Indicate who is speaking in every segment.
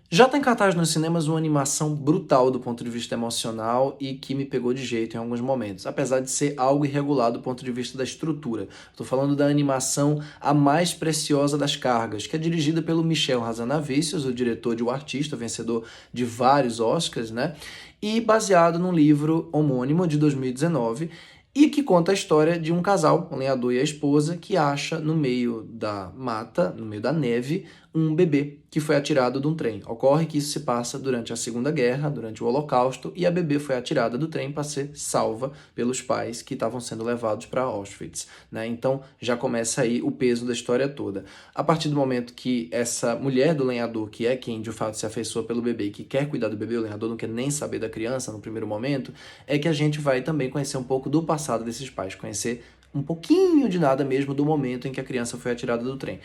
Speaker 1: Já está em cartaz nos cinemas uma animação brutal do ponto de vista emocional e que me pegou de jeito em alguns momentos, apesar de ser algo irregular do ponto de vista da estrutura. Estou falando da animação A Mais Preciosa das Cargas, que é dirigida pelo Michel Hazanavicius, o diretor de O Artista, vencedor de vários Oscars, né? E baseado num livro homônimo de 2019, e que conta a história de um casal, o lenhador e a esposa, que acha no meio da mata, no meio da neve, um bebê que foi atirado de um trem. Ocorre que isso se passa durante a Segunda Guerra, durante o Holocausto, e a bebê foi atirada do trem para ser salva pelos pais que estavam sendo levados para Auschwitz, né? Então já começa aí o peso da história toda. A partir do momento que essa mulher do lenhador, que é quem de fato se afeiçoa pelo bebê e que quer cuidar do bebê, o lenhador não quer nem saber da criança no primeiro momento, é que a gente vai também conhecer um pouco do passado desses pais, conhecer um pouquinho de nada mesmo do momento em que a criança foi atirada do trem.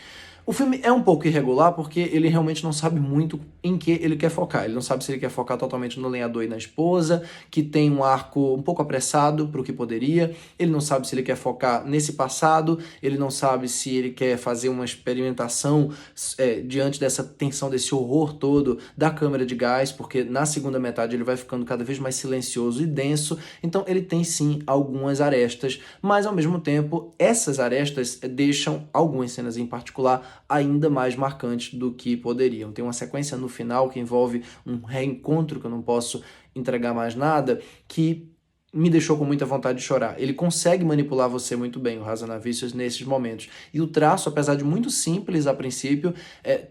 Speaker 1: O filme é um pouco irregular porque ele realmente não sabe muito em que ele quer focar. Ele não sabe se ele quer focar totalmente no lenhador e na esposa, que tem um arco um pouco apressado para o que poderia. Ele não sabe se ele quer focar nesse passado. Ele não sabe se ele quer fazer uma experimentação diante dessa tensão, desse horror todo da câmara de gás, porque na segunda metade ele vai ficando cada vez mais silencioso e denso. Então ele tem sim algumas arestas, mas ao mesmo tempo essas arestas deixam algumas cenas em particular ainda mais marcantes do que poderiam. Tem uma sequência no final que envolve um reencontro, que eu não posso entregar mais nada, que me deixou com muita vontade de chorar. Ele consegue manipular você muito bem, o Hazanavicius, nesses momentos. E o traço, apesar de muito simples a princípio,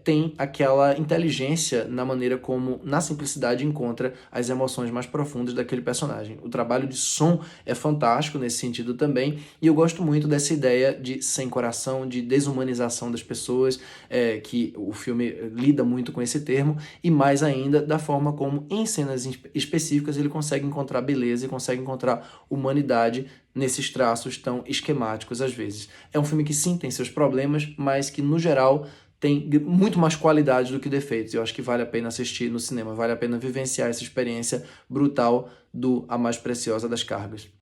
Speaker 1: tem aquela inteligência na maneira como, na simplicidade, encontra as emoções mais profundas daquele personagem. O trabalho de som é fantástico nesse sentido também, e eu gosto muito dessa ideia de sem coração, de desumanização das pessoas, que o filme lida muito com esse termo, e mais ainda da forma como, em cenas específicas, ele consegue encontrar beleza e consegue encontrar humanidade nesses traços tão esquemáticos às vezes. É um filme que sim tem seus problemas, mas que no geral tem muito mais qualidade do que defeitos. Eu acho que vale a pena assistir no cinema, vale a pena vivenciar essa experiência brutal do A Mais Preciosa das Cargas.